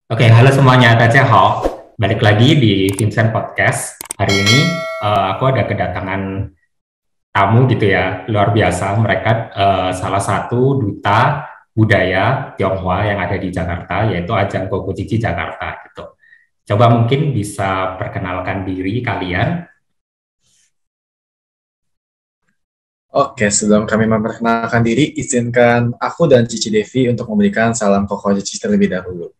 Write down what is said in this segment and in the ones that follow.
Oke, halo semuanya, Hao. Balik lagi di Vincent Podcast. Hari ini aku ada kedatangan tamu gitu ya, luar biasa. Mereka salah satu duta budaya Tionghoa yang ada di Jakarta, yaitu Ajang Koko Cici Jakarta gitu. Coba mungkin bisa perkenalkan diri kalian. Oke, sebelum kami memperkenalkan diri, izinkan aku dan Cici Devi untuk memberikan salam Koko Cici terlebih dahulu.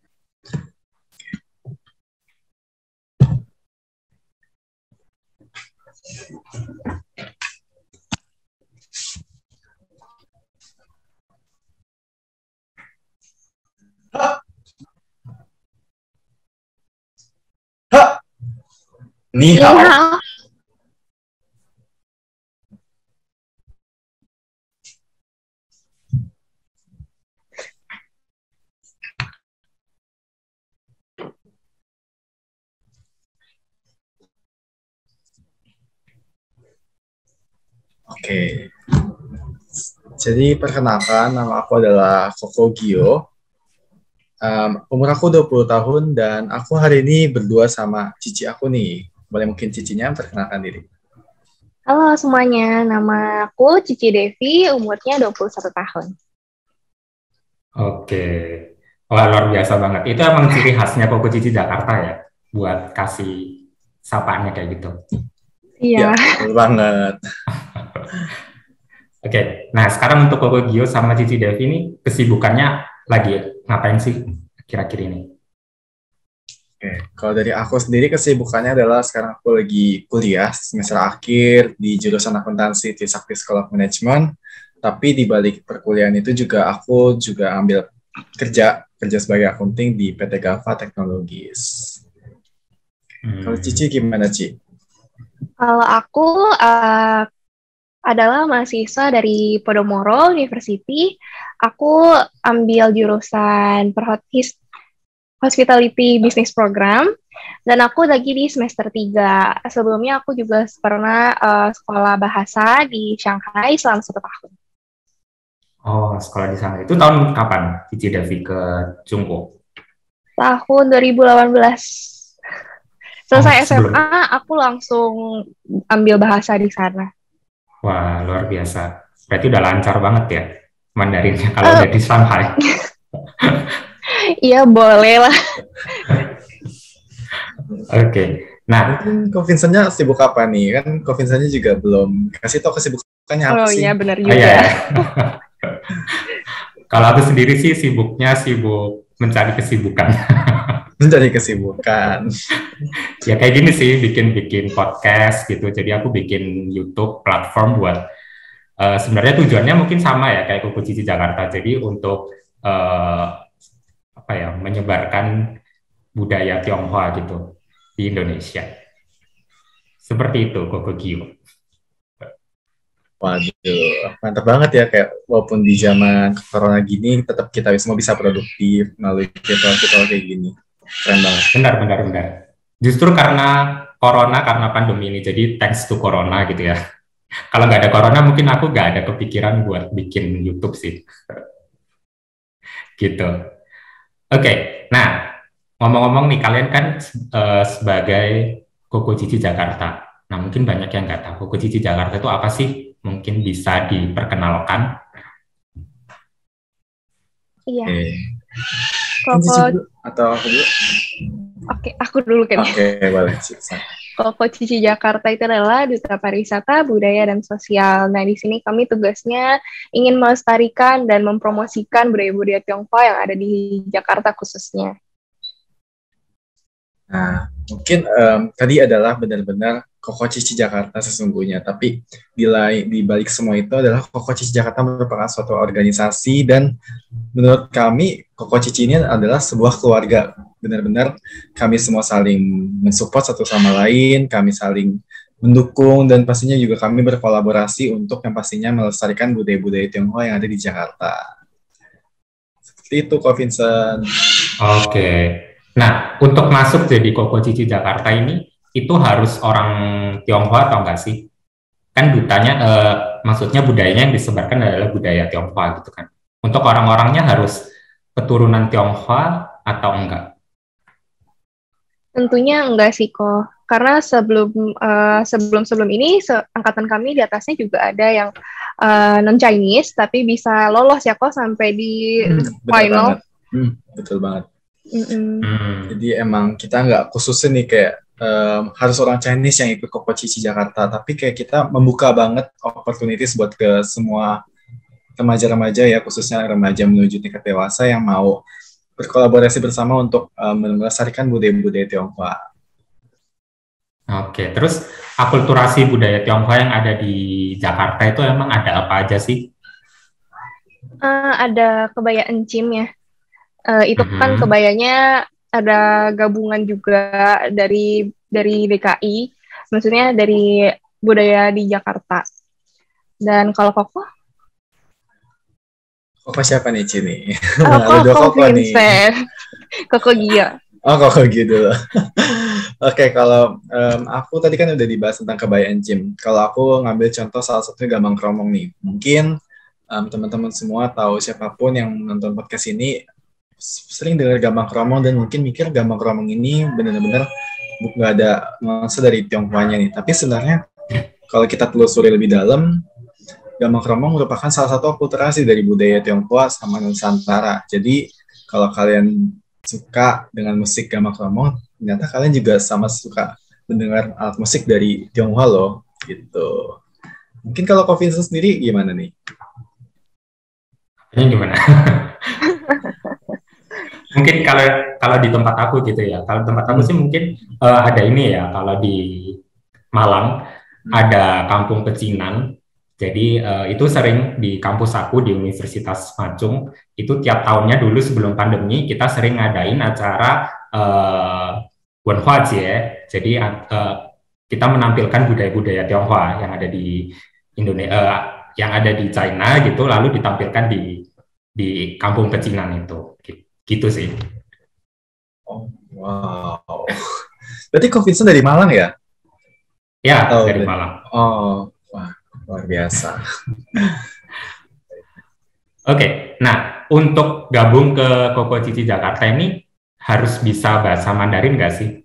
Ha! Ha! Ni hao. Oke, jadi perkenalkan, nama aku adalah Koko Gio. Umur aku 20 tahun dan aku hari ini berdua sama Cici aku nih. Boleh mungkin Cicinya perkenalkan diri. Halo semuanya, nama aku Cici Devi, umurnya 21 tahun. Oke, wah luar biasa banget. Itu emang ciri khasnya Koko Cici Jakarta ya, buat kasih sapaannya kayak gitu. Iya. Ya, betul banget. Oke, nah sekarang untuk Koko Gio sama Cici Devi ini kesibukannya lagi ngapain sih kira-kira ini? Oke, kalau dari aku sendiri kesibukannya adalah sekarang aku lagi kuliah semester akhir di jurusan akuntansi Trisakti School of Management. Tapi di balik perkuliahan itu juga aku juga ambil kerja sebagai akunting di PT Gava Technologies. Kalau Cici gimana, Ci? Kalau aku adalah mahasiswa dari Podomoro University. Aku ambil jurusan Hospitality Business Program, dan aku lagi di semester 3. Sebelumnya aku juga pernah sekolah bahasa di Shanghai selama 1 tahun. Oh, sekolah di sana. Itu tahun kapan Cici Devi ke Jungkook? Tahun 2018. Selesai SMA, aku langsung ambil bahasa di sana. Wah, luar biasa. Berarti udah lancar banget ya Mandarinnya kalau udah di Shanghai. Iya, boleh lah. Oke. Nah, mungkin Ko Vincentnya sibuk apa nih? Kan Ko Vincentnya juga belum kasih tau kesibukannya apa sih? Oh iya, benar juga. Iya. Kalau aku sendiri sih sibuk mencari kesibukan. Mencari kesibukan. Ya kayak gini sih, bikin podcast gitu. Jadi aku bikin YouTube platform buat sebenarnya tujuannya mungkin sama ya kayak Koko Cici Jakarta. Jadi untuk menyebarkan budaya Tionghoa gitu di Indonesia. Seperti itu Koko Gio. Waduh, mantap banget ya, kayak walaupun di zaman corona gini tetap kita semua bisa produktif melalui virtual kayak gini. Keren banget. Benar. Justru karena pandemi ini, jadi thanks to corona gitu ya. Kalau nggak ada corona mungkin aku nggak ada kepikiran buat bikin YouTube sih. Gitu. Oke, nah ngomong-ngomong nih, kalian kan sebagai Koko Cici Jakarta. Nah mungkin banyak yang nggak tahu Koko Cici Jakarta itu apa sih? Mungkin bisa diperkenalkan. Iya. Koko atau aku dulu? Oke, aku dulu kan. Oke, boleh. Koko Cici Jakarta itu adalah Duta Pariwisata, Budaya, dan Sosial. Nah, di sini kami tugasnya ingin melestarikan dan mempromosikan budaya-budaya Tionghoa yang ada di Jakarta khususnya. Nah, mungkin tadi adalah benar-benar Koko Cici Jakarta sesungguhnya, tapi di balik semua itu adalah Koko Cici Jakarta merupakan suatu organisasi, dan menurut kami Koko Cici ini adalah sebuah keluarga. Benar-benar kami semua saling mensupport satu sama lain, kami saling mendukung, dan pastinya juga kami berkolaborasi untuk yang pastinya melestarikan budaya-budaya Tionghoa yang ada di Jakarta. Seperti itu, Ko Vincent. Oke. Nah, untuk masuk jadi Koko Cici Jakarta ini, itu harus orang Tionghoa atau enggak sih? Kan dutanya, maksudnya budayanya yang disebarkan adalah budaya Tionghoa gitu kan. Untuk orang-orangnya harus keturunan Tionghoa atau enggak? Tentunya enggak sih kok. Karena sebelum ini angkatan kami di atasnya juga ada yang non Chinese tapi bisa lolos ya kok sampai di final. Betul banget. Mm-mm. Jadi emang kita nggak khususin nih kayak harus orang Chinese yang ikut Koko Cici Jakarta, tapi kayak kita membuka banget opportunities buat ke semua remaja-remaja ya, khususnya remaja menuju tingkat dewasa yang mau berkolaborasi bersama untuk melestarikan budaya-budaya Tionghoa. Oke, terus akulturasi budaya Tionghoa yang ada di Jakarta itu emang ada apa aja sih? Ada kebaya encim ya. Itu kan kebayanya ada gabungan juga dari DKI, maksudnya dari budaya di Jakarta. Dan kalau Koko? Koko siapa nih, Cini? Ada dua Koko nih. Koko Gia. Oh, Koko Gia dulu. Oke, kalau aku tadi kan udah dibahas tentang kebaya encim. Kalau aku ngambil contoh salah satunya Gambang Kromong nih. Mungkin teman-teman semua tahu, siapapun yang nonton podcast ini sering dengar Gambang Kromong dan mungkin mikir Gambang Kromong ini benar-benar nggak ada maksud dari Tionghoanya nih. Tapi sebenarnya kalau kita telusuri lebih dalam, Gambang Kromong merupakan salah satu akulturasi dari budaya Tionghoa sama Nusantara. Jadi kalau kalian suka dengan musik Gambang Kromong, ternyata kalian juga sama suka mendengar alat musik dari Tionghoa loh, gitu. Mungkin kalau Ko Vincent sendiri gimana nih? Ini gimana? Mungkin kalau di tempat aku gitu ya. Kalau tempat aku sih mungkin ada ini ya. Kalau di Malang ada Kampung Pecinan. Jadi itu sering di kampus aku di Universitas Macung. Itu tiap tahunnya dulu sebelum pandemi kita sering ngadain acara Wenhua Jie. Jadi kita menampilkan budaya-budaya Tionghoa yang ada di Indonesia, yang ada di China gitu, lalu ditampilkan di Kampung Pecinan itu. Gitu sih. Oh, wow. Berarti Ko Vincent dari Malang ya? Ya, dari Malang. Oh, wah, luar biasa. Oke, nah untuk gabung ke Koko Cici Jakarta ini harus bisa bahasa Mandarin nggak sih?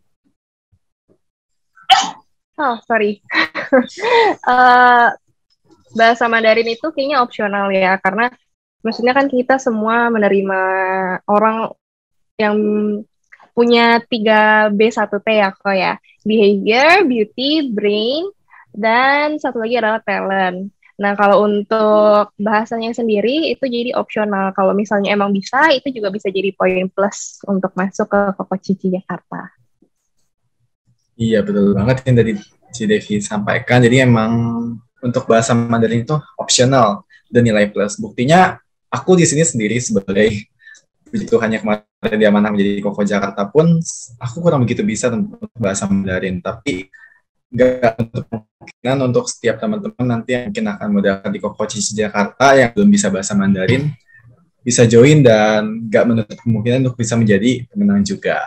Oh, sorry. Bahasa Mandarin itu kayaknya opsional ya, karena maksudnya kan kita semua menerima orang yang punya 3B1T ya kok ya. Behavior, beauty, brain, dan satu lagi adalah talent. Nah, kalau untuk bahasanya sendiri itu jadi opsional. Kalau misalnya emang bisa, itu juga bisa jadi poin plus untuk masuk ke Koko Cici Jakarta. Iya, betul banget yang tadi Ci Devi sampaikan. Jadi emang untuk bahasa Mandarin itu opsional dan nilai plus. Buktinya aku di sini sendiri sebagai begitu hanya kemarin diamanah menjadi Koko Jakarta pun aku kurang begitu bisa untuk bahasa Mandarin, tapi nggak untuk kemungkinan untuk setiap teman-teman nanti yang mungkin akan mendaftar di Koko Cici Jakarta yang belum bisa bahasa Mandarin bisa join dan nggak menutup kemungkinan untuk bisa menjadi pemenang juga.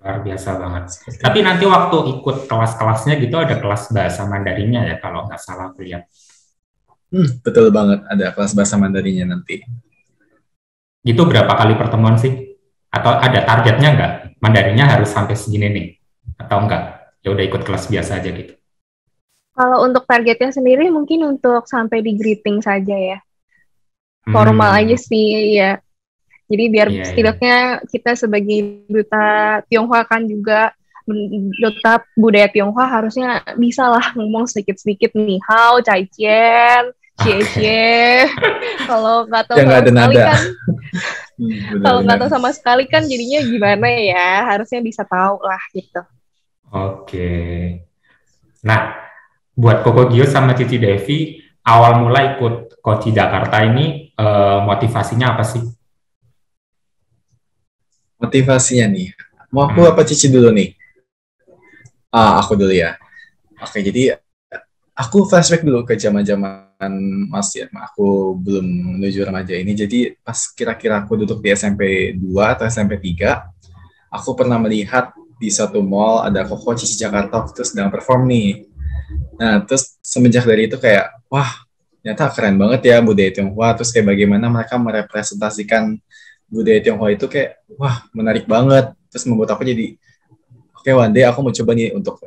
Luar biasa banget. Tapi nanti waktu ikut kelas-kelasnya gitu ada kelas bahasa Mandarinnya ya kalau nggak salah aku lihat. Betul banget, ada kelas bahasa Mandarinnya nanti. Gitu berapa kali pertemuan sih? Atau ada targetnya nggak? Mandarinnya harus sampai segini nih? Atau enggak? Ya udah ikut kelas biasa aja gitu. Kalau untuk targetnya sendiri mungkin untuk sampai di greeting saja ya. Formal aja sih ya. Jadi biar setidaknya kita sebagai duta Tionghoa kan juga duta budaya Tionghoa harusnya bisa lah ngomong sedikit-sedikit nih hao, cai cian, cie. Kalau nggak tahu sama sekali kan, kalau nggak tahu sama sekali kan jadinya gimana ya? Harusnya bisa tahu lah gitu. Oke. Nah, buat Koko Gio sama Cici Devi, awal mula ikut Koci Jakarta ini motivasinya apa sih? Motivasinya nih, mau aku apa Cici dulu nih? Aku dulu ya. Oke, jadi aku flashback dulu ke zaman-zaman masih aku belum menuju remaja ini. Jadi pas kira-kira aku duduk di SMP 2 atau SMP 3, aku pernah melihat di satu mall ada Koko Cici Jakarta terus sedang perform nih. Nah, terus semenjak dari itu kayak, wah, ternyata keren banget ya budaya Tionghoa. Terus kayak bagaimana mereka merepresentasikan budaya Tionghoa itu kayak, wah, menarik banget. Terus membuat aku jadi oke, one day aku mau coba nih untuk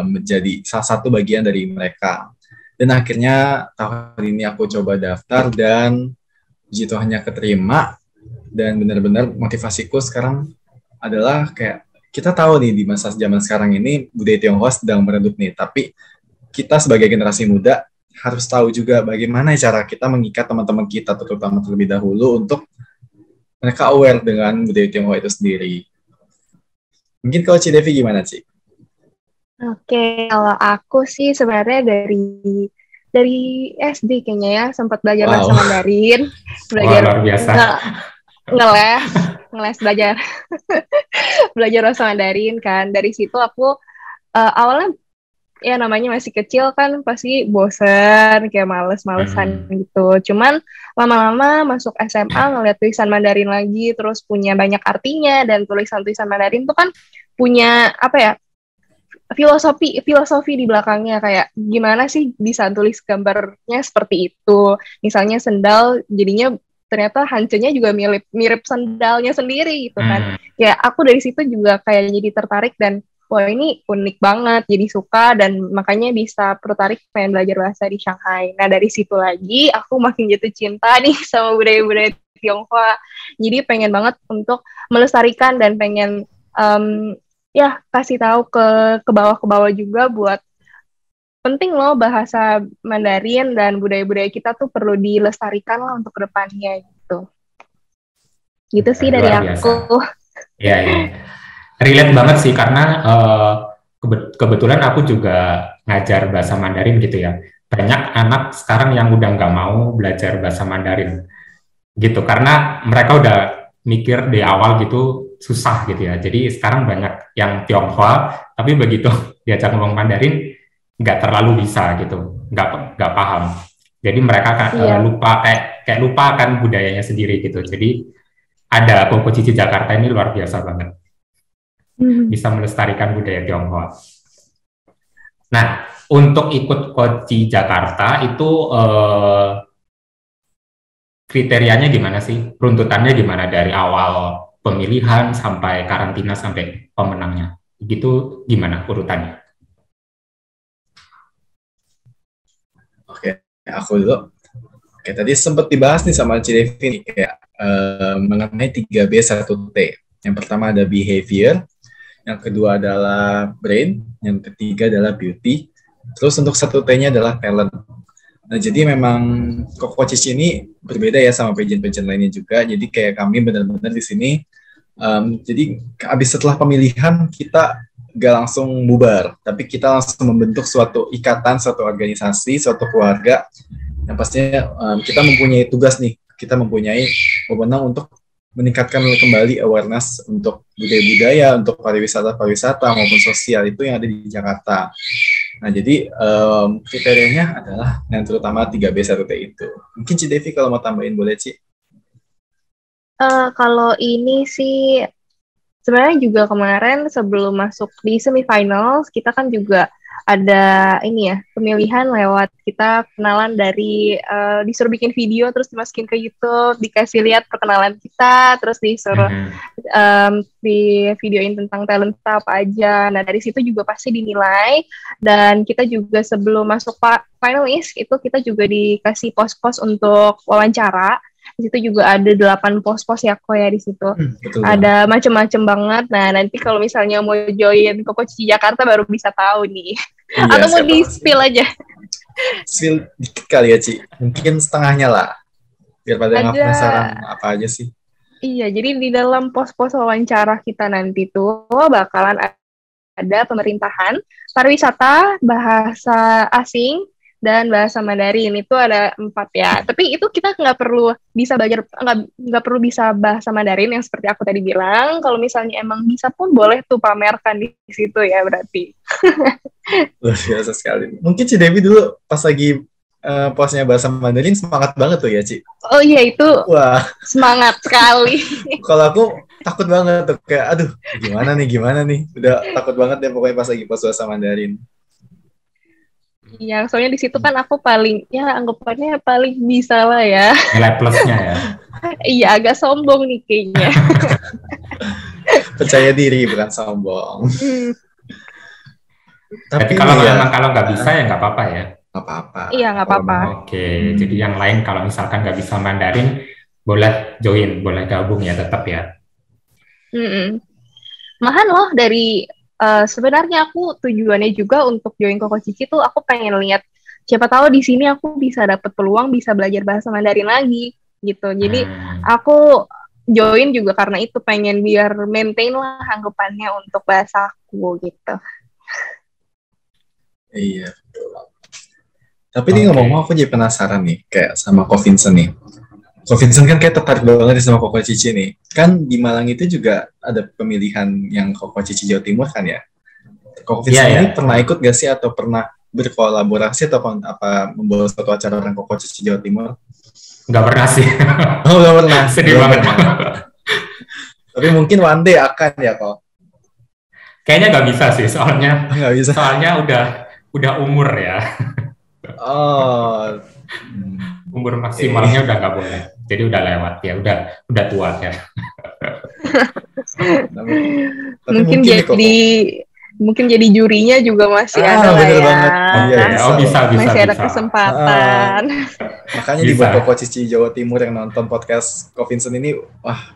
menjadi salah satu bagian dari mereka. Dan akhirnya tahun ini aku coba daftar dan puji Tuhannya keterima. Dan benar-benar motivasiku sekarang adalah kayak kita tahu nih di masa zaman sekarang ini budaya Tionghoa sedang meredup nih, tapi kita sebagai generasi muda harus tahu juga bagaimana cara kita mengikat teman-teman kita terutama terlebih dahulu untuk mereka aware dengan budaya Tionghoa itu sendiri. Mungkin kalau Ci Devi gimana, Ci? Oke, kalau aku sih sebenarnya dari SD kayaknya ya sempat belajar bahasa Mandarin, belajar luar biasa. ngeles belajar belajar bahasa Mandarin kan. Dari situ aku awalnya ya namanya masih kecil kan pasti bosen kayak males-malesan gitu. Cuman lama-lama masuk SMA ngeliat tulisan Mandarin lagi terus punya banyak artinya, dan tulisan-tulisan Mandarin tuh kan punya apa ya, filosofi di belakangnya, kayak gimana sih bisa tulis gambarnya seperti itu. Misalnya sendal jadinya ternyata hancurnya juga mirip sendalnya sendiri gitu kan. Kayak aku dari situ juga kayak jadi tertarik dan wah ini unik banget, jadi suka dan makanya bisa tertarik pengen belajar bahasa di Shanghai. Nah dari situ lagi aku makin jatuh cinta nih sama budaya-budaya Tionghoa. Jadi pengen banget untuk melestarikan dan pengen ya kasih tahu ke bawah juga buat penting loh bahasa Mandarin dan budaya-budaya kita tuh perlu dilestarikan lah untuk kedepannya gitu. Gitu sih dari aku. Iya. Relate banget sih karena kebetulan aku juga ngajar bahasa Mandarin gitu ya. Banyak anak sekarang yang udah nggak mau belajar bahasa Mandarin gitu karena mereka udah mikir di awal gitu susah gitu ya. Jadi sekarang banyak yang Tionghoa tapi begitu diajak ngomong Mandarin nggak terlalu bisa gitu, nggak paham. Jadi mereka lupa kayak lupa kan budayanya sendiri gitu. Jadi ada Koko Cici Jakarta ini luar biasa banget, bisa melestarikan budaya Tionghoa. Nah, untuk ikut Koci Jakarta itu kriterianya gimana sih? Runtutannya gimana dari awal pemilihan sampai karantina sampai pemenangnya? Gitu gimana urutannya? Oke, aku dulu. Oke, tadi sempat dibahas nih sama Ci Devi nih, kayak mengenai 3B 1T. Yang pertama ada behavior, yang kedua adalah brain, yang ketiga adalah beauty, terus untuk 1T-nya adalah talent. Nah, jadi memang Koko Cici ini berbeda ya sama pageant-pageant lainnya juga. Jadi kayak kami benar-benar di sini, jadi habis setelah pemilihan kita gak langsung bubar, tapi kita langsung membentuk suatu ikatan, suatu organisasi, suatu keluarga yang pastinya kita mempunyai tugas nih, kita mempunyai wewenang untuk meningkatkan kembali awareness untuk budaya-budaya, untuk pariwisata maupun sosial itu yang ada di Jakarta. Nah, jadi kriterianya adalah yang terutama 3B 1T itu. Mungkin Ci Devi kalau mau tambahin boleh, Ci? Kalau ini sih sebenarnya juga kemarin sebelum masuk di semifinals kita kan juga ada ini ya pemilihan lewat kita kenalan dari disuruh bikin video terus dimasukin ke YouTube, dikasih lihat perkenalan kita, terus disuruh di videoin tentang talent apa aja. Nah dari situ juga pasti dinilai dan kita juga sebelum masuk finalis itu kita juga dikasih pos-pos untuk wawancara. Di situ juga ada 8 pos-pos ya kok ya di situ. Ada macam-macam banget. Nah, nanti kalau misalnya mau join Koko Cici Jakarta baru bisa tahu nih. Iya, atau mau di-spill aja? Spill dikit kali ya, Ci. Mungkin setengahnya lah. Biar pada nggak penasaran apa aja sih. Iya, jadi di dalam pos-pos wawancara kita nanti tuh bakalan ada pemerintahan, pariwisata, bahasa asing, dan bahasa Mandarin. Itu ada 4 ya. Tapi itu kita nggak perlu bisa belajar, nggak perlu bisa bahasa Mandarin yang seperti aku tadi bilang. Kalau misalnya emang bisa pun boleh tuh pamerkan di situ ya berarti. Luar biasa sekali. Mungkin Ci Devi dulu pas lagi posnya bahasa Mandarin semangat banget tuh ya, Ci? Oh iya, itu wah semangat sekali. Kalau aku takut banget tuh, kayak aduh gimana nih. Udah takut banget deh pokoknya pas lagi pos bahasa Mandarin. Iya, soalnya di situ kan aku paling, ya anggapannya paling bisa lah ya. Nilai plusnya ya. Iya, agak sombong nih kayaknya. percaya diri bukan sombong. Tapi kalau nggak bisa ya nggak apa-apa ya. Nggak apa-apa. Iya, nggak apa-apa. Oke, jadi yang lain kalau misalkan nggak bisa Mandarin, boleh join, boleh gabung ya tetap ya. Malahan loh dari sebenarnya aku tujuannya juga untuk join Koko Cici tuh aku pengen lihat siapa tahu di sini aku bisa dapet peluang bisa belajar bahasa Mandarin lagi gitu. Jadi aku join juga karena itu pengen biar maintain lah anggapannya untuk bahasa aku gitu. Iya, betul. Tapi ini ngomong-ngomong aku jadi penasaran nih, kayak sama Ko Vincent nih. Ko Vincent kan kayak tertarik banget sama Koko Cici nih. Kan di Malang itu juga ada pemilihan yang Koko Cici Jawa Timur kan ya. Koko Vincent ini pernah ikut gak sih atau pernah berkolaborasi atau apa membawa suatu acara orang Koko Cici Jawa Timur? Nggak pernah sih. Oh, nggak pernah. Sedih banget. Tapi mungkin one day akan ya kok. Kayaknya nggak bisa sih, soalnya nggak bisa. Soalnya udah umur ya. Oh. Umur maksimalnya udah nggak boleh. Jadi udah lewat ya, udah tua ya. Mungkin jadi jurinya juga masih ada lah ya. Banget. Bisa. Masih ada kesempatan. Makanya di buat Koko Cici Jawa Timur yang nonton podcast Ko Vincent ini, wah,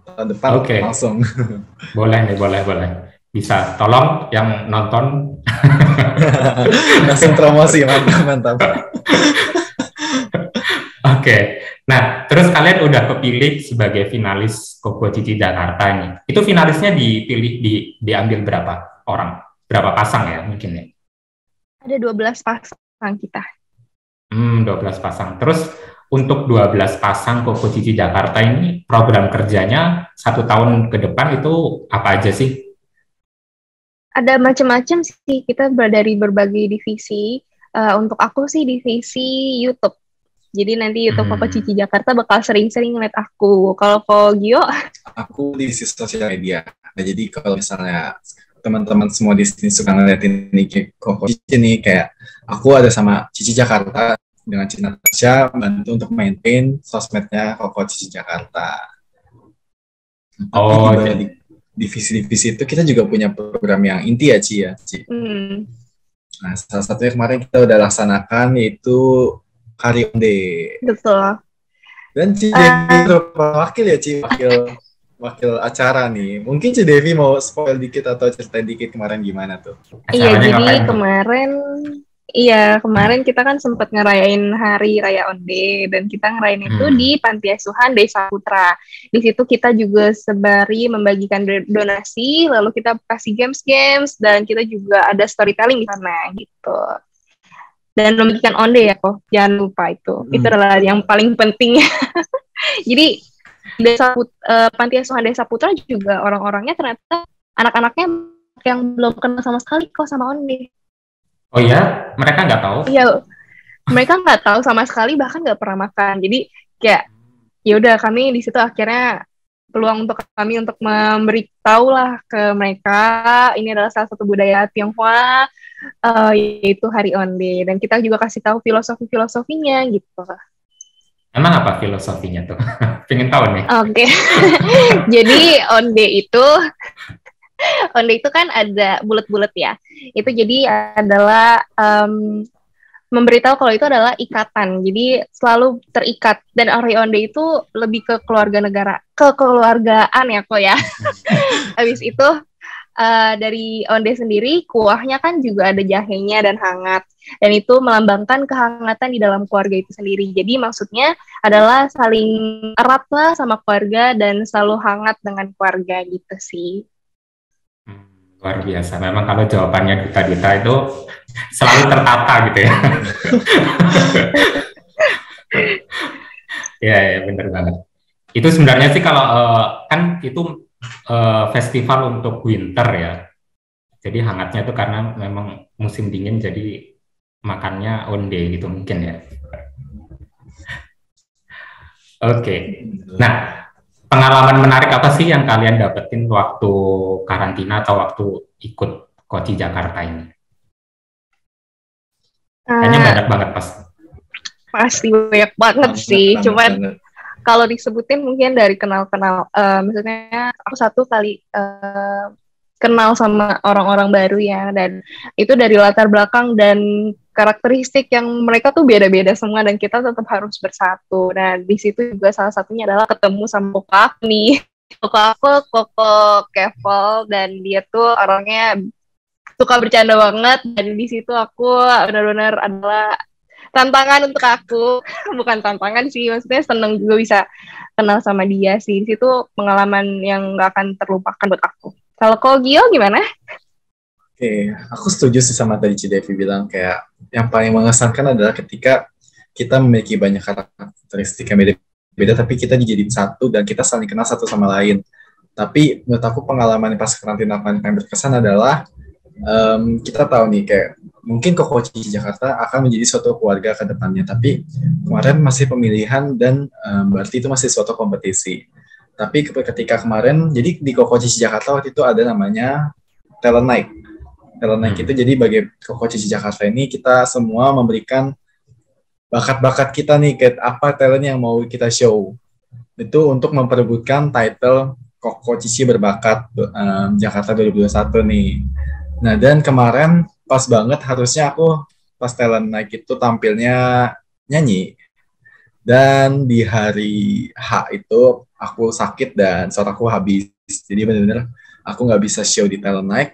tahun depan langsung. Boleh. Bisa, tolong yang nonton. Langsung promosi, mantap. Oke. Nah, terus kalian udah kepilih sebagai finalis Koko Cici Jakarta ini. Itu finalisnya diambil berapa orang? Berapa pasang ya mungkin ya? Ada 12 pasang kita. 12 pasang. Terus untuk 12 pasang Koko Cici Jakarta ini program kerjanya 1 tahun ke depan itu apa aja sih? Ada macam-macam sih, kita dari berbagai divisi. Untuk aku sih divisi YouTube. Jadi nanti YouTube Koko Cici Jakarta bakal sering-sering ngeliat aku. Kalau Ko Gio? Aku divisi sosial media. Nah, jadi kalau misalnya teman-teman semua di sini suka ngeliatin ini Koko Cici nih, kayak aku ada sama Cici Jakarta dengan Cina Tasya bantu untuk maintain sosmednya Koko Cici Jakarta. Tapi divisi-divisi itu kita juga punya program yang inti ya, Ci ya. Nah, salah satunya kemarin kita udah laksanakan yaitu Hari Onde. Betul. Dan Ci Devi wakil ya, Ci, wakil acara nih. Mungkin Ci Devi mau spoil dikit atau ceritain dikit kemarin gimana tuh? Iya, jadi kemarin kita kan sempat ngerayain Hari Raya Onde, dan kita ngerayain itu di Panti Asuhan Desa Putra. Di situ kita juga sebari membagikan donasi, lalu kita kasih games, dan kita juga ada storytelling di sana gitu. Dan membagikan onde ya kok, jangan lupa itu. Itu adalah yang paling penting. Jadi Panti Asuhan Desa Putra juga orang-orangnya ternyata anak-anaknya yang belum kenal sama sekali kok sama onde. Oh ya, mereka nggak tahu? Iya, mereka nggak tahu sama sekali, bahkan nggak pernah makan. Jadi kayak, ya udah kami di situ akhirnya peluang untuk kami untuk memberitahu lah ke mereka ini adalah salah satu budaya Tionghoa, yaitu Hari Onde, dan kita juga kasih tahu filosofinya gitu. Emang apa filosofinya tuh? Pengen tahu nih. Oke. Jadi onde itu kan ada bulat-bulat ya. Itu jadi adalah memberitahu kalau itu adalah ikatan. Jadi selalu terikat. Dan Hari Onde itu lebih ke kekeluargaan ya kok ya. Habis itu dari onde sendiri kuahnya kan juga ada jahenya dan hangat. Dan itu melambangkan kehangatan di dalam keluarga itu sendiri. Jadi maksudnya adalah saling erat lah sama keluarga dan selalu hangat dengan keluarga gitu sih. Luar biasa. Memang kalau jawabannya duta-duta itu selalu tertata gitu ya. Ya, bener banget. Itu sebenarnya sih kalau kan itu festival untuk winter ya. Jadi hangatnya itu karena memang musim dingin, jadi makannya onde gitu mungkin ya. Oke. Nah, pengalaman menarik apa sih yang kalian dapetin waktu karantina atau waktu ikut Koci Jakarta ini? Kayaknya banyak banget pasti banyak banget sih. Cuman kalau disebutin mungkin dari kenal-kenal, maksudnya aku satu kali kenal sama orang-orang baru ya, dan itu dari latar belakang dan karakteristik yang mereka tuh beda-beda semua, dan kita tetap harus bersatu. Nah, di situ juga salah satunya adalah ketemu sama koko aku nih. Koko Kevel, dan dia tuh orangnya suka bercanda banget, dan di situ aku benar-benar adalah tantangan untuk aku. Bukan tantangan sih, maksudnya seneng juga bisa kenal sama dia sih. Di situ pengalaman yang gak akan terlupakan buat aku. Kalau kau Gio gimana? Oke, aku setuju sih sama tadi Cidevi bilang, kayak yang paling mengesankan adalah ketika kita memiliki banyak karakteristik yang beda-beda, tapi kita dijadiin satu dan kita saling kenal satu sama lain. Tapi menurut aku pengalaman pas karantina yang paling berkesan adalah kita tahu nih, kayak mungkin Koko Cici Jakarta akan menjadi suatu keluarga ke depannya, tapi kemarin masih pemilihan dan berarti itu masih suatu kompetisi. Tapi ketika kemarin, jadi di Koko Cici Jakarta waktu itu ada namanya Talent Night. Talent Night itu jadi bagi Koko Cici Jakarta ini kita semua memberikan bakat-bakat kita nih, kayak apa talent yang mau kita show. Itu untuk memperebutkan title Koko Cici Berbakat Jakarta 2021 nih. Nah, dan kemarin pas banget harusnya aku pas Talent Night itu tampilnya nyanyi. Dan di hari H itu aku sakit dan suaraku habis. Jadi benar-benar aku nggak bisa show di Talent Night.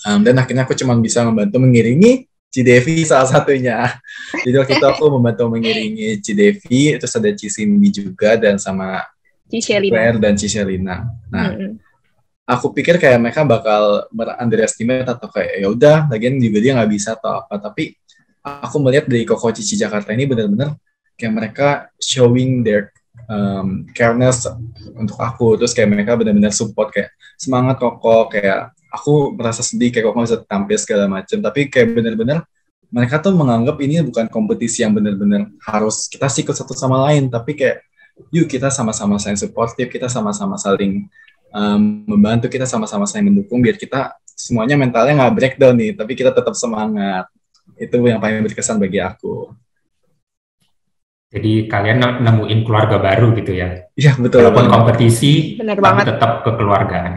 Dan akhirnya aku cuma bisa membantu mengiringi Cidevi salah satunya. Jadi waktu itu aku membantu mengiringi Cidevi, terus ada Cindy juga, dan sama Claire dan Ciselina. Nah, aku pikir kayak mereka bakal underestimate atau kayak ya udah, lagian juga dia nggak bisa atau apa. Tapi aku melihat dari Koko Cici Jakarta ini benar-benar kayak mereka showing their careness untuk aku. Terus kayak mereka benar-benar support, kayak semangat Koko, kayak aku merasa sedih kayak Koko bisa tampil segala macam. Tapi kayak benar-benar mereka tuh menganggap ini bukan kompetisi yang benar-benar harus kita sikut satu sama lain, tapi kayak yuk kita sama-sama saling supportive, kita sama-sama saling membantu, kita sama-sama saling mendukung biar kita semuanya mentalnya nggak breakdown nih, tapi kita tetap semangat. Itu yang paling berkesan bagi aku. Jadi kalian nemuin keluarga baru gitu ya? Iya, betul. Walaupun kompetisi, bener tapi banget. tetap kekeluargaan.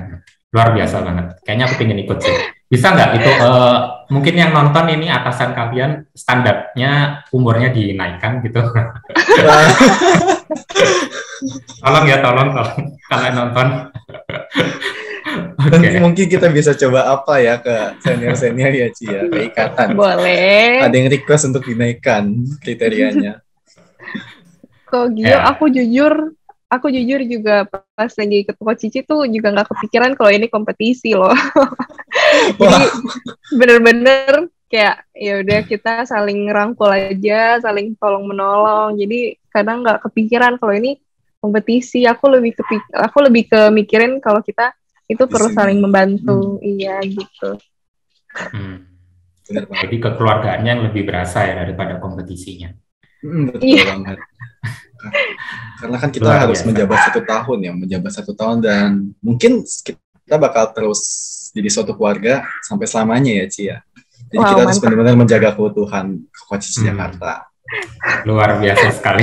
Luar biasa banget. Kayaknya aku pengen ikut sih. Bisa nggak itu, mungkin yang nonton ini atasan kalian standarnya umurnya dinaikkan gitu? Tolong ya, tolong kalian nonton. Okay. Mungkin kita bisa coba apa ya ke senior-senior ya, Ci, ya, ke ikatan. Boleh. Ada yang request untuk dinaikkan kriterianya. Kok Gio, aku jujur juga pas lagi ikut Koko Cici tuh juga nggak kepikiran kalau ini kompetisi loh. Jadi bener-bener kayak ya udah kita saling ngerangkul aja, saling tolong menolong. Jadi kadang nggak kepikiran kalau ini kompetisi. Aku lebih kemikirin kalau kita itu perlu saling membantu. Iya gitu. Jadi kekeluargaannya yang lebih berasa ya daripada kompetisinya. Betul banget. Karena kan kita harus menjabat 1 tahun ya, menjabat 1 tahun, dan mungkin kita bakal terus jadi suatu keluarga sampai selamanya ya, Ci ya. Jadi kita harus benar-benar menjaga keutuhan Koko Cici Jakarta. Luar biasa sekali.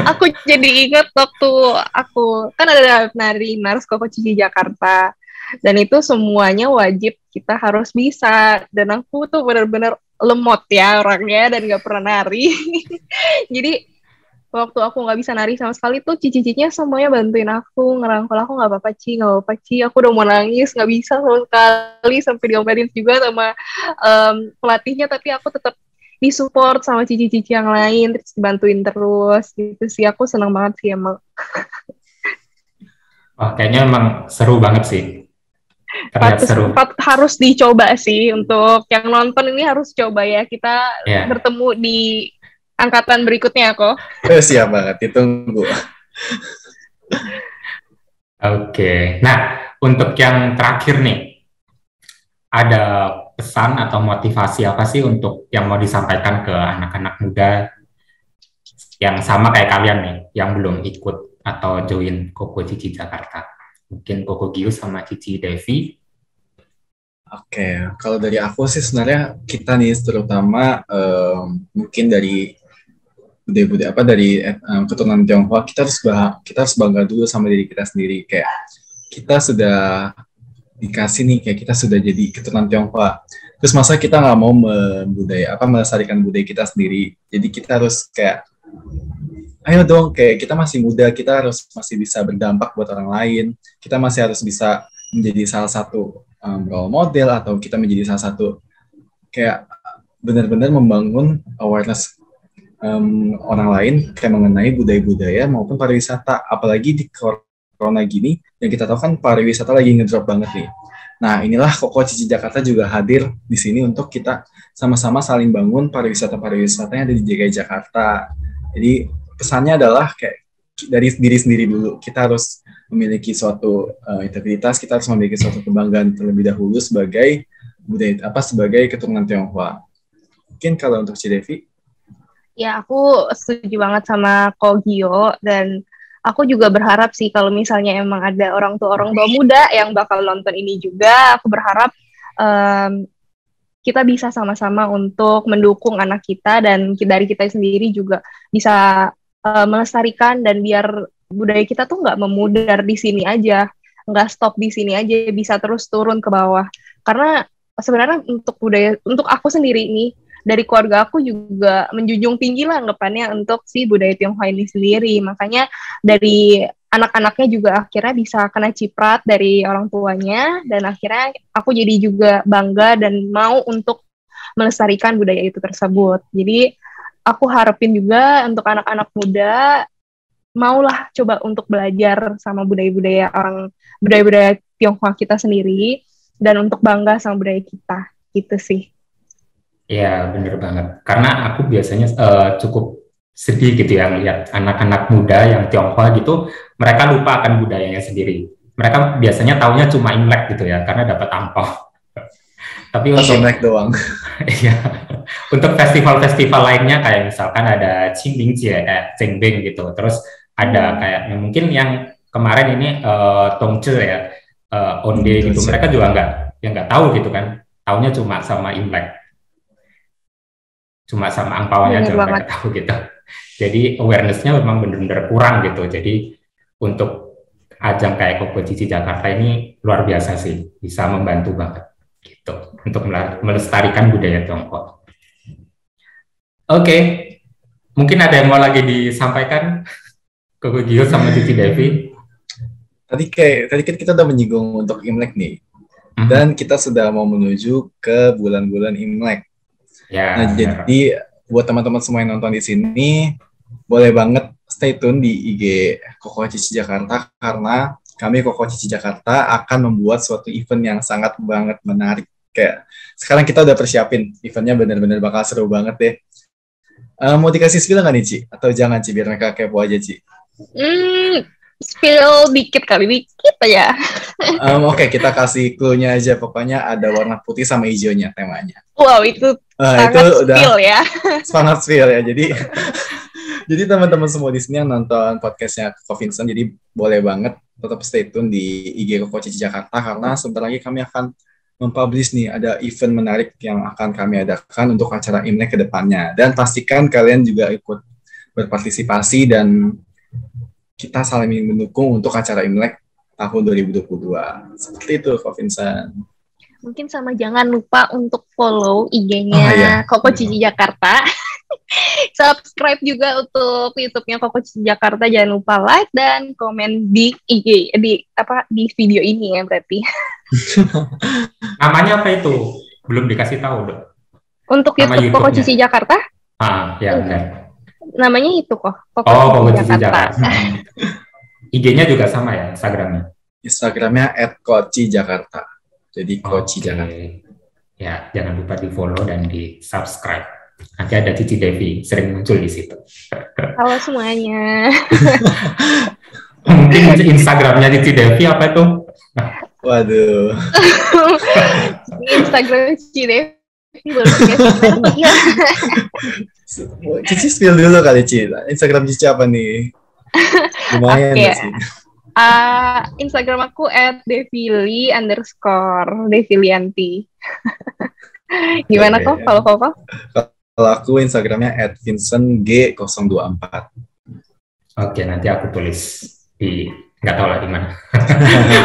aku jadi ingat waktu aku kan ada nari Nars Koko Cici Jakarta, dan itu semuanya wajib kita harus bisa, dan aku tuh benar-benar lemot ya orangnya dan nggak pernah nari. Jadi waktu aku nggak bisa nari sama sekali tuh cici-cicinya semuanya bantuin aku, ngerangkul aku, nggak apa-apa Ci, aku udah mau nangis, nggak bisa sama sekali, sampai diomelin juga sama pelatihnya, tapi aku tetap disupport sama cici-cici yang lain, terus dibantuin terus gitu sih. Aku senang banget sih emang. Kayaknya emang seru banget sih. Harus dicoba sih, untuk yang nonton ini harus coba ya, kita bertemu di angkatan berikutnya kok. Siap banget, ditunggu. Oke. Nah, untuk yang terakhir nih, ada pesan atau motivasi apa sih untuk yang mau disampaikan ke anak-anak muda yang sama kayak kalian nih, yang belum ikut atau join Koko Cici Jakarta? Mungkin Koko Gio sama Cici Devi. Oke, kalau dari aku sih sebenarnya kita nih terutama mungkin dari budaya-budaya apa dari keturunan Tionghoa, kita harus bangga dulu sama diri kita sendiri. Kayak kita sudah dikasih nih, kayak kita sudah jadi keturunan Tionghoa. Terus masa kita nggak mau melestarikan budaya kita sendiri? Jadi kita harus kayak, ayo dong, kayak kita masih muda, kita harus masih bisa berdampak buat orang lain. Kita masih harus bisa menjadi salah satu role model, atau kita menjadi salah satu kayak benar-benar membangun awareness orang lain kayak mengenai budaya-budaya maupun pariwisata. Apalagi di corona gini, yang kita tahu kan pariwisata lagi ngedrop banget nih. Nah, inilah Koko Cici Jakarta juga hadir di sini untuk kita sama-sama saling bangun pariwisata yang ada di DKI Jakarta. Jadi pesannya adalah kayak dari diri sendiri dulu. Kita harus memiliki suatu integritas, kita harus memiliki suatu kebanggaan terlebih dahulu sebagai sebagai keturunan Tionghoa. Mungkin kalau untuk Cidevi. Ya, aku setuju banget sama Ko Gio, dan aku juga berharap sih kalau misalnya emang ada orang tua muda yang bakal nonton ini juga, aku berharap kita bisa sama-sama untuk mendukung anak kita, dan dari kita sendiri juga bisa melestarikan, dan biar budaya kita tuh nggak memudar di sini aja, nggak stop di sini aja, bisa terus turun ke bawah. Karena sebenarnya untuk aku sendiri nih, dari keluarga aku juga menjunjung tinggi lah anggapannya untuk si budaya Tionghoa ini sendiri. Makanya dari anak-anaknya juga akhirnya bisa kena ciprat dari orang tuanya, dan akhirnya aku jadi juga bangga dan mau untuk melestarikan budaya itu tersebut. Jadi aku harapin juga untuk anak-anak muda maulah coba untuk belajar sama budaya-budaya Tionghoa kita sendiri, dan untuk bangga sama budaya kita, gitu sih. Ya, bener banget. Karena aku biasanya cukup sedih gitu ya lihat anak-anak muda yang Tionghoa gitu, mereka lupa akan budayanya sendiri. Mereka biasanya taunya cuma Imlek gitu ya, karena dapat angpao. Tapi untuk Imlek doang. Iya. Untuk festival-festival lainnya kayak misalkan ada Qingmingjie, Qingming gitu. Terus ada kayak mungkin yang kemarin ini Tongzhi ya, Onde gitu. Mereka juga nggak tahu gitu kan. Taunya cuma sama Imlek. Cuma sama angpaonya aja mereka tahu gitu. Jadi awareness-nya memang benar-benar kurang gitu. Jadi untuk ajang kayak Koko Cici Jakarta ini luar biasa sih, bisa membantu banget gitu untuk melestarikan budaya Tionghoa. Oke, mungkin ada yang mau lagi disampaikan Koko Gio sama Cici Devi? Tadi kan kita udah menyinggung untuk Imlek nih, dan kita sudah mau menuju ke bulan-bulan Imlek. Ya, nah, jadi buat teman-teman semua yang nonton di sini, boleh banget stay tune di IG Koko Cici Jakarta, karena kami Koko Cici Jakarta akan membuat suatu event yang sangat banget menarik. Kayak sekarang kita udah persiapin eventnya, bener-bener bakal seru banget deh. Mau dikasih spill nggak nih, Ci? Atau jangan, Ci, biar mereka kepo aja, Ci? Spill dikit aja. Oke, kita kasih clue-nya aja. Pokoknya ada warna putih sama hijaunya temanya. Wow, itu sangat spill ya. Sangat spill ya. Jadi teman-teman semua di sini yang nonton podcastnya Koko Vincent, jadi boleh banget tetap stay tune di IG Koko Cici Jakarta, karena sebentar lagi kami akan mempublish nih, ada event menarik yang akan kami adakan untuk acara Imlek ke depannya. Dan pastikan kalian juga ikut berpartisipasi, dan kita saling mendukung untuk acara Imlek tahun 2022. Seperti itu, Koko Vincent. Mungkin sama jangan lupa untuk follow IG-nya Koko Cici Jakarta. Subscribe juga untuk YouTube-nya Koko Cici Jakarta. Jangan lupa like dan komen di IG di video ini ya berarti. Namanya apa itu? Belum dikasih tahu, Dok. Untuk YouTube Koko Cici Jakarta? Ya benar. Namanya itu kok. Koko Cici Jakarta. IG-nya juga sama ya, Instagramnya? Instagramnya @koci_jakarta. Jadi Koci Jakarta. Ya, jangan lupa di-follow dan di-subscribe. Nanti ada Cici Devi, sering muncul di situ. Halo semuanya. Mungkin Instagramnya Cici Devi apa itu? Waduh. Instagram Cici Devi. Cici spill dulu kali, Ci. Instagram Cici apa nih? Lumayan ya, Ci. Instagram aku @devili_Devilianti. Gimana kok? Kalau Kalau aku Instagramnya @vincentg024. Oke, nanti aku tulis di, nggak tahu lah di mana.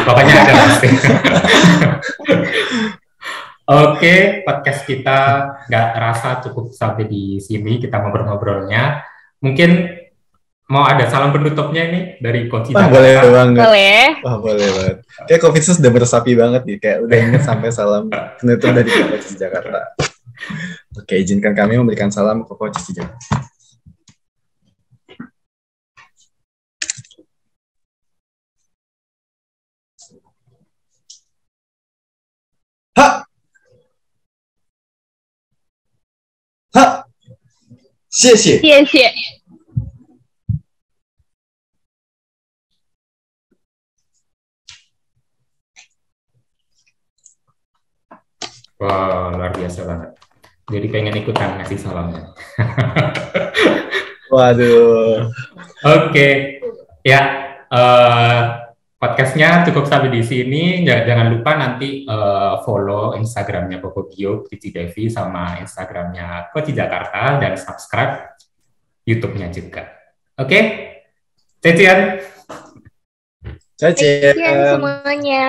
Pokoknya ada pasti. Oke, podcast kita nggak rasa cukup sampai di sini kita ngobrol-ngobrolnya. Mungkin mau ada salam penutupnya ini dari Coach Wah, Jakarta. boleh banget. Boleh. Wah, boleh banget. Kayak COVID sudah berasapi banget nih, kayak udah inget sampai salam penutup dari Koko Cici Jakarta. Oke, izinkan kami memberikan salam Koko Cici Jakarta. Ha! Ha! 谢谢。谢谢。 Wah, luar biasa banget. Jadi pengen ikutan ngasih salamnya. Waduh. Oke, ya podcastnya cukup sampai di sini. Jangan lupa nanti follow Instagramnya Koko Gio, Cici Devi, sama Instagramnya Coach Jakarta, dan subscribe YouTube-nya juga. Oke, Cecian. Cici. Sekian semuanya.